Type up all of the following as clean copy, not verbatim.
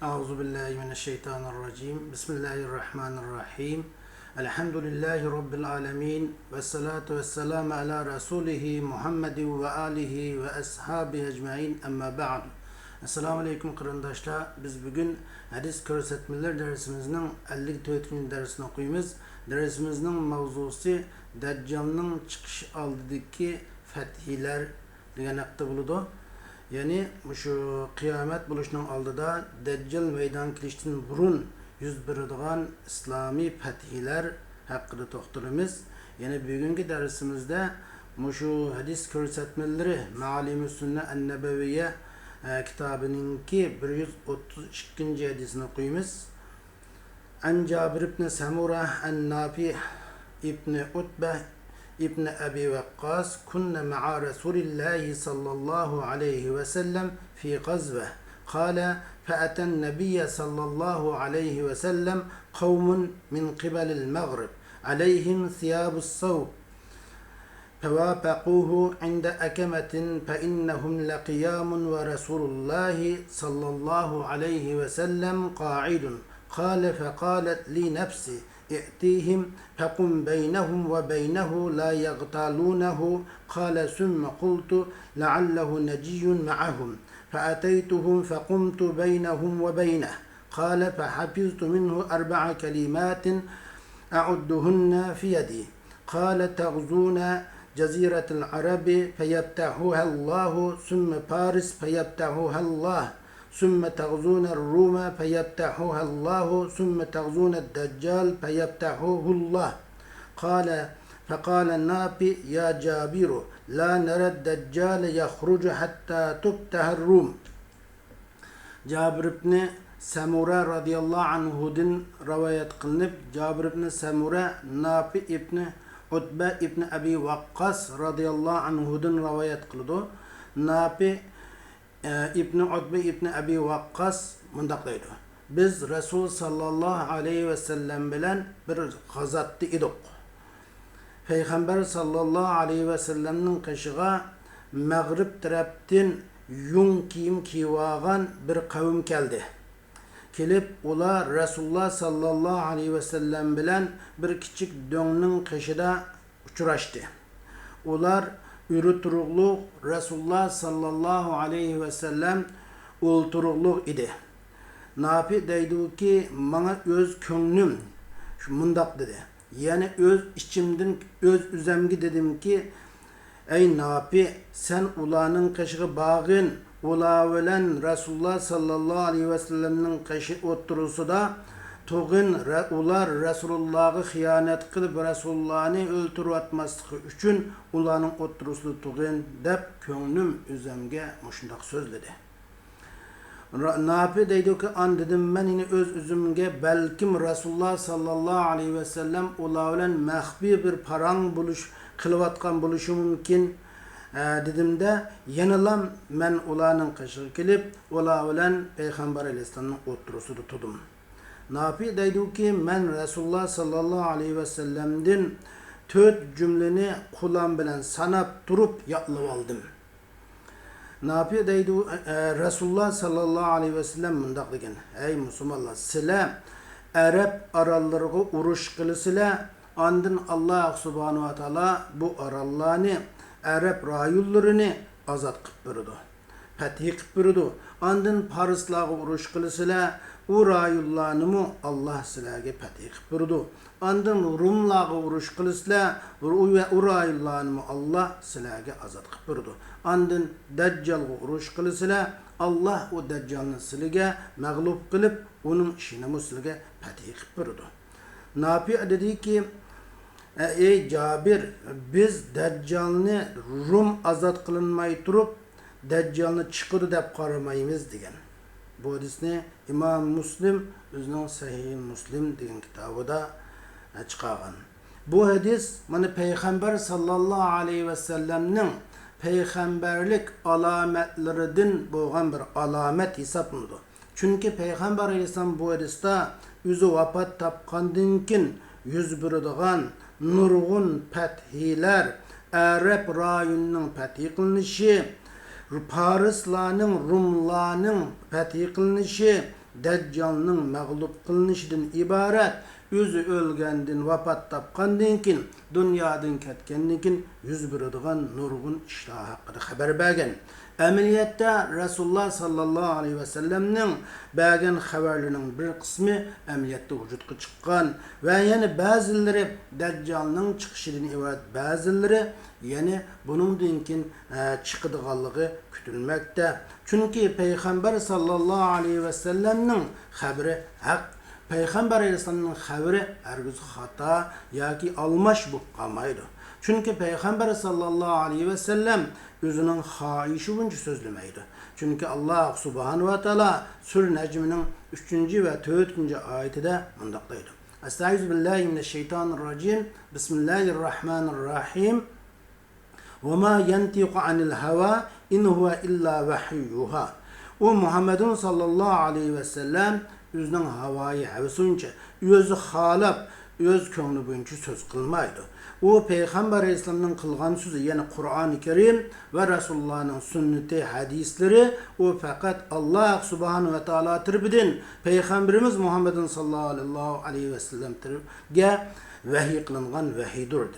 Euzubillahimineşşeytanirracim. Bismillahirrahmanirrahim. Elhamdülillahi Rabbil alemin. Ve salatu ve selamu ala Resulihi Muhammedin ve alihi ve ashabi ecmain emma ba'd. Esselamu aleyküm kırındaşlar. Biz bugün hadis körsetmeler dersimizin 54. dersini okuyumuz. Dersimizin mavzusu Deccal'ın çıkış aldıdaki fethiler degan haqda buludu. Yani şu kıyamet buluşunun aldıda Deccal meydan kiliştin burun yüz beradigan İslami fethiler hakkında toxtalımız. Yani bugünkü dersimizde şu hadis körsetmeleri Ma'alim-i Sünne en-Nebeviye kitabınınki 132. hadisini okuyumuz. An Cabir ibn Samura en-Nafi ibn Utbe İbn Abi Vakkas kunna ma'a Resulillahi sallallahu aleyhi ve sellem fi gazve. Kale fe'eten nebiyye sallallahu aleyhi ve sellem kavmun min qibelil Maghrib aleyhim thiyabus savb. فوافقوه عند أكمة فإنهم لقيام ورسول الله صلى الله عليه وسلم قاعد قال فقالت لي نفسي ائتيهم فقم بينهم وبينه لا يغتالونه قال ثم قلت لعله نجي معهم فأتيتهم فقمت بينهم وبينه قال فحفظت منه 4 كلمات أعدهن في يدي قال تغزون جزيرة العرب فيفتحها الله ثم فارس فيفتحها الله ثم تغزون الروم فيفتحها الله ثم تغزون الدجال فيفتحه الله قال فقال النافع يا جابر لا نرى الدجال يخرج حتى تفتح الروم. Cabir ibn Samura radıyallahu anhu'dan rivayet kılınıp Cabir ibn Samura Nafi ibn Utbe ibn Abi Vakkas radıyallahu anhu'dan rivayet kıldı. Nafi İbn Utbe İbn Abi Vakkas mundaqlaydı. Biz Resul sallallahu aleyhi ve sellem bilen bir gazatda idik. Peygamber sallallahu aleyhi ve sellem'nin qışığa Maghrib taraftan yung kiyim kiyvagan bir kavim keldi. Kelip ular Resulullah sallallahu aleyhi ve sellem bilen bir kiçik döngning qışıda uçuraştı. Ular ürütürüklük Resulullah sallallahu aleyhi ve sellem ulturuluk idi. Nafi deydi ki bana öz könglim şu mundaq dedi. Yani öz içimden öz üzemgi dedim ki ey Nafi sen ulanın kaşığı bağın ula bilen Resulullah sallallahu aleyhi ve sellem'nin kaşı oturusu da Tuğun ular Resulullah'ı hıyanet kılıp Resulullah'ı öldürüp atmaslığı üçün ulanın oturusunu tuğun dep könglim üzemge muşundak sözledi. Nafi deydi ki an dedim ben yine öz üzümge belkim Resulullah sallallahu aleyhi ve sellem ula bilen mahbi bir parang buluş kılıvatkan buluşu mümkün dedim de yenilam men ulanın kaşığı kelip ula bilen Peygamber aleyhisselam'ın oturusunu tudum. Nafi deydi ki men Resulullah sallallahu aleyhi ve sellem'den 4 cümleni kulan bilen sanap durup yatlıp aldım. Nafi deydi Resulullah sallallahu aleyhi ve sellem mundaq degen. Ey Müslümanlar sile Arap arallarına uruş kılısıyla andın Allah subhanahu wa ta'ala bu arallarını Arap rayullarını azat kıp bürüdü. Fetih kıp bürüdü. Andın Parislarga uruş kılısıyla u rayullarını Allah silage fetih kıp bürüdü. Andın Rumlarga uruş kılısıyla u rayullarını Allah silage azat kıp bürüdü. Andın Deccalga uruş kılısıyla Allah o Deccal'ın silige mağlup kılıp onun işini silige fetih kıp bürüdü. Nafi dedi ki ey Cabir biz Deccal'ını Rum azat kılınmayı durup Deccal'ını çıkırı dep qaramayımız degen. Bu hadisni İmam Müslim özünün Sahih Müslim degen kitabıda çıkargan. Bu hadis mana Peygamber sallallahu aleyhi ve sellem'nin peygamberlik alametlerinden bolgan bir alamet hesaplandı. Çünkü Peygamber aleyhisselam bu hadiste özü vafat tapkandan kin yüz beradigan nurgun fethiler Arap rayonunun fetih kılınışı Parislarning Rumlarning fetih kılınışı Dajjalning mag'lub qilinishidan iborat. O'zi o'lgandan, vafot topgandan keyin, dunyodan ketgandan keyin yuz beradigan nurg'un ishlar haqida xabar bergan. Amaliyotda Rasululloh sallallohu alayhi vasallamning bergan xabarlarining bir qismi amaliyotda vujudga chiqqan va yana ba'zilari Dajjalning chiqishidan iborat, ba'zilari yani buningdan keyin chiqadiganligi kutilmoqda. Chunki payg'ambar sallallohu alayhi vasallamning xabari haq. Peygamber Aleyhisselam'ın xabari hargiz xata yoki almash bo'lib qolmaydi. Chunki Peygamber sallallohu alayhi ve sellem o'zining xohishi bo'yicha so'zlamaydi. Chunki Alloh subhanahu va taolo Sur Najmning 3 va 4-oyatida mundaq deydi. Estağfirullah mineşşeytanirracim. Bismillahirrahmanirrahim. Ve ma yantiqu anil hava in huwa illa vahyuha. O Muhammedun sallallahu aleyhi ve sellem özünün havayı həvəsince, özü xalab, öz köngli boyunca söz qılmaydı. O Peygamber Aleyhisselam'ın qılğan sözü, yani Kur'an-ı Kerim ve Resulullah'ın sünneti, hadisleri, o fakat Allah subhanahu ve taala tərəfindən Peygamberimiz Muhammedun sallallahu aleyhi ve sellem tərəfindən vahiy qılınğan vahiydir.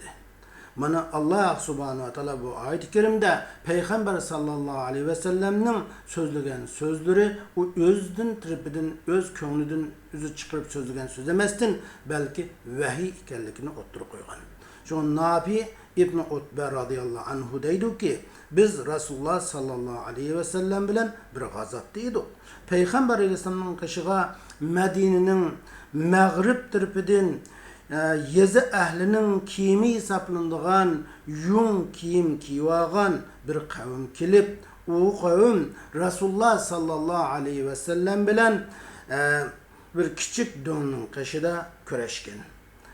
Mana Allah subhanahu wa ta'ala bu ayet-i kerimde Peygamber sallallahu aleyhi ve sellem'nin sözlügen sözleri o özden tripidin, öz köngüdün özü çıkarıp sözlügen söz demestin, belki vahiy ikenlikini oturup koygan. Şu Nafi İbn Utbe radıyallahu anhu deydi ki, biz Resulullah sallallahu aleyhi ve sellem bilen bir gazattıydık. Peygamber aleyhisselam'ın kışığa Medine'nin Mağrib tripidin yezi əhlinin kiyimi hesaplandığan yun kiyim kiyvagan bir kavim kilip o kavim Resulullah sallallahu aleyhi ve sellem bilen bir küçük dönünün kaşıda köreşken.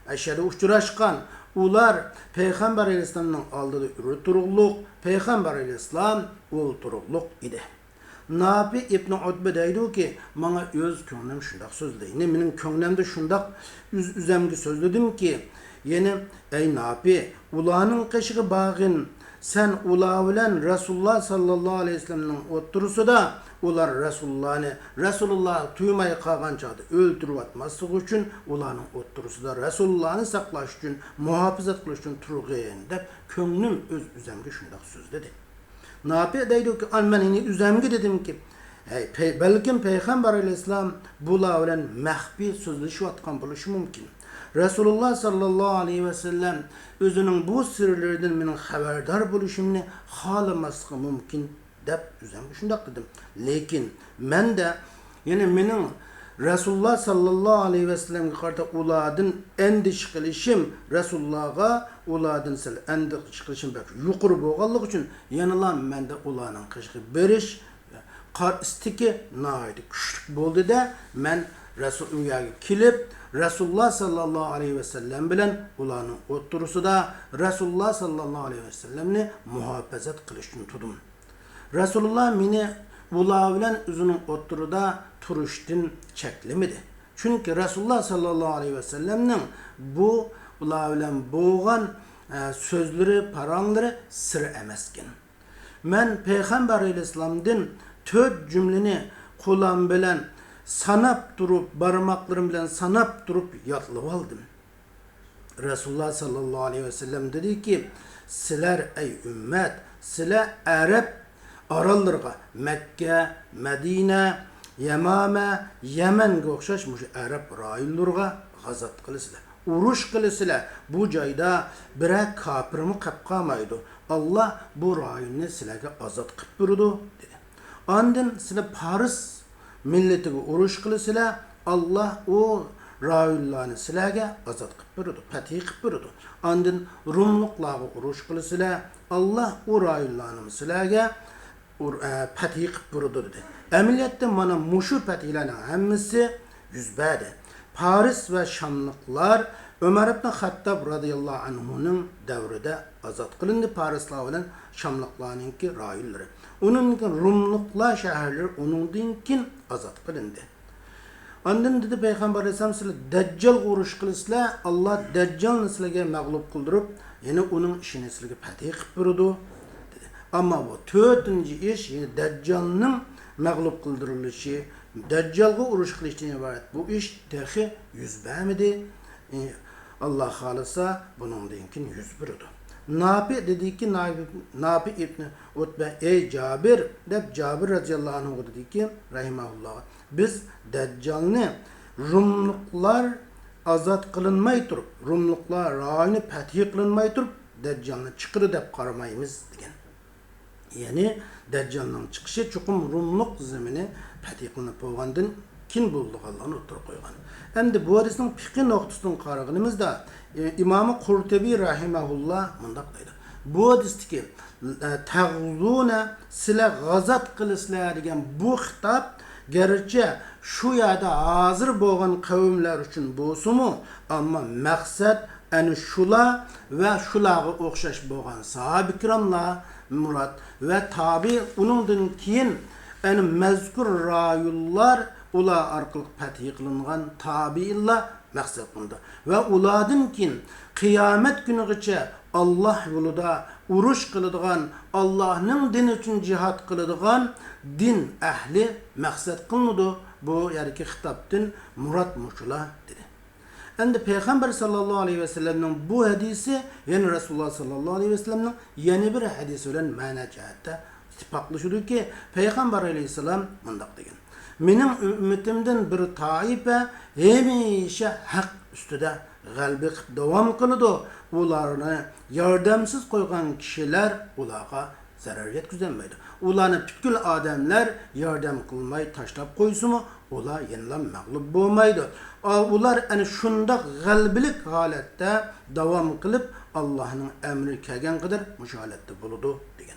Aşağıda uçuraşkan ular Peygamber Aleyhisselam'ın aldığı ürü turuqluq, Peygamber Aleyhisselam ol turuqluq idi. Nafi İbn Utbe deydi ki, bana öz könglim şundaq sözleydi. Menin könglimde şundaq üzemgi sözledim ki, yine ey Nafi, ulanın kaşığı bağın, sen ula bilen Resulullah sallallahu aleyhi ve sellem'nin oturusu da, ular Resulullah tuymay qalğan çağda öldürüp atması üçün, ulanın oturusu da Resulullah'ını saklaş üçün, muhafizat kılış üçün turğayın dep, könglim öz üzemgi şundaq sözledi. Nafi deydi ki, ben üzemgi dedim ki, belki Peygamber Aleyhisselam bula bilen mahbi sözleşip atkan buluşu mümkün. Resulullah sallallahu aleyhi ve sellem özünün bu sırlarından benim haberdar buluşumunu halaması mümkün dep üzemgi şundaq dedim. Lekin men de yani benim Resulullah sallallahu aleyhi ve sellem'e karşı uladın endiş kılışım Resulullah'a uladın sil endiş kılışım belki yuqur boğallık için yanılan men de ulanın kışkı beriş kar istiki naidi küçük boldu da men Resulullah'a kilip Resulullah sallallahu aleyhi ve sellem bilen ulanın oturusu da Resulullah sallallahu aleyhi ve sellem'ni muhafazat kılışını tudum. Resulullah meni ula bilen özünün oturuda turuşdin çeklemedi. Çünkü Resulullah sallallahu aleyhi ve sellem'nin bu ula bilen boğan sözleri, paranları sır emeskin. Men Peygamber Aleyhisselam'dan 4 cümleni kulağım bilen sanap durup, barmaklarım bilen sanap durup yatlıp aldım. Resulullah sallallahu aleyhi ve sellem dedi ki, sizler ey ümmet, sizler Arap arallarga Mekke, Medine, Yemame, Yemen'e okşaş Arap rayillarga gazat kılısılar. Uruş kılısılar. Bu cayda bire kapırımı kapkamaydı. Allah bu rayilini silerge azat kıpırdı dedi. Andın siler Paris milletine uruş kılısılar. Allah o rayillarını silerge azat kıpırdı. Fatih kıpırdı. Andın Rumluklarga uruş kılısılar. Allah o rayillarını silerge Fatih kıpırdı dedi. Emniyette mana muşu fatihlerin hemmisi yüzbedi. Paris ve Şamlıklar Ömer ibn Hattab radıyallahu anhu'nun devrede azat kılındı. Parisler ile Şamlıklarınki rayilleri. Onunki Rumluklar şehirleri onunkin azat kılındı. Ondan dedi Peygamber Aleyhisselam Deccal uruş kılısıyla Allah Deccal neslige mağlup kıldırıp yine onun işini neslige fatih kıpırdı. Ama bu 4. iş yani Deccal'ın mağlup kıldırılışı Deccalga uruş kılıştan ibaret. Bu iş dahi yüz vermedi. Allah halisa bunun dinkin 101 idi. Nafi dedi ki Nafi İbni Utbe ey Cabir deb Cabir radıyallahu anh dedi ki rahimahullah biz Deccalni Rumluklar azat kılınmay turup Rumluklar rayını fetih kılınmay turup Deccalni çıkırı deb qaramaymiz degan. Yani Deccalning çıkışı çuqum Rumluk zemini fetih kılınıp bolgandan kin bulduğanlarını oturup koygan. Hem de bu hadisning fiqh noktasından qaraganımızda İmam-ı Qurtubi rahimahullah mundaq deydi. Bu hadisdeki tağzuna sile gazat kılıslar degan bu hitap gerçi şu yada hazır bolgan kavimler için bolsumu ama maksat ani şula ve şulaga okşaş bolgan sahabe kiramlar murat ve tabi onundan keyin ani mazkur rayullar ula arqılıq fətih qılınğan tabiillah məqsəd bunda. Və uladın ki, qiyamət günügəcə Allah yolunda uruş qılıdığan, Allah'ın din üçün cihad qılıdığan din əhli məqsəd qılınıdı. Bu, yəni ki, xitabdın murad muşula dedi. Endi Peygamber sallallahu aleyhi ve sellem'nin bu hadisi, yani Resulullah sallallahu aleyhi ve sellem'nin yeni bir hadisi olan mana cihette ittifaqlaşıdır ki, Peygamber aleyhisselam mundaq degan. Mening ümmetimden bir taife hemişe hak üstüde galbi devam kılıdı. Ularını yardımsız koygan kişiler ularga zarar yetkizemeydi. Ularını bütün adamlar yardım kılmayı taşlap koysumu ular yenilen mağlup olmaydı. Ular yani şunda galbilik halette devam kılıp Allah'ın emri kelgen kadar müşahalette buludu degan.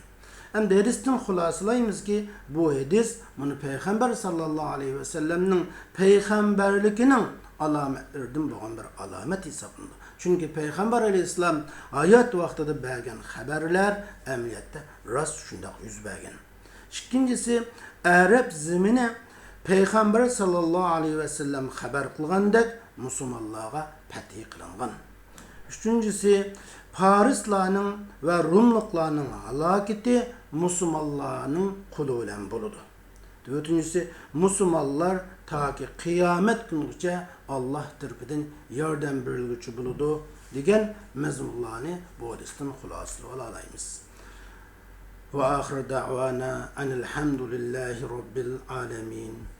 Hem de hadisten hulasılayımız ki bu hadis bunu Peygamber sallallahu aleyhi ve sellem'nin peygamberlikinin alametlerinden boğan bir alamet hesabında. Çünkü Peygamber aleyhisselam hayat vaxtida bergen haberler emniyette rast şundaq yüz bergen. İkincisi Arap zemini Peygamber sallallahu aleyhi ve sellem haber kılgandek Müslümanlığa fetih kılıngan. Üçüncüsü Parislarning ve Rumluklarning halaketi Müslümanlarning kulu bilen buludu. Dördüncüsü Müslümanlar ta ki kıyamet günüce Allah tarafından yardım verilgüçü buludu degan mezmunlarni bu hadisdan xulosa olaymiz. Ve ahir da'vana enelhamdülillahi rabbil alamin.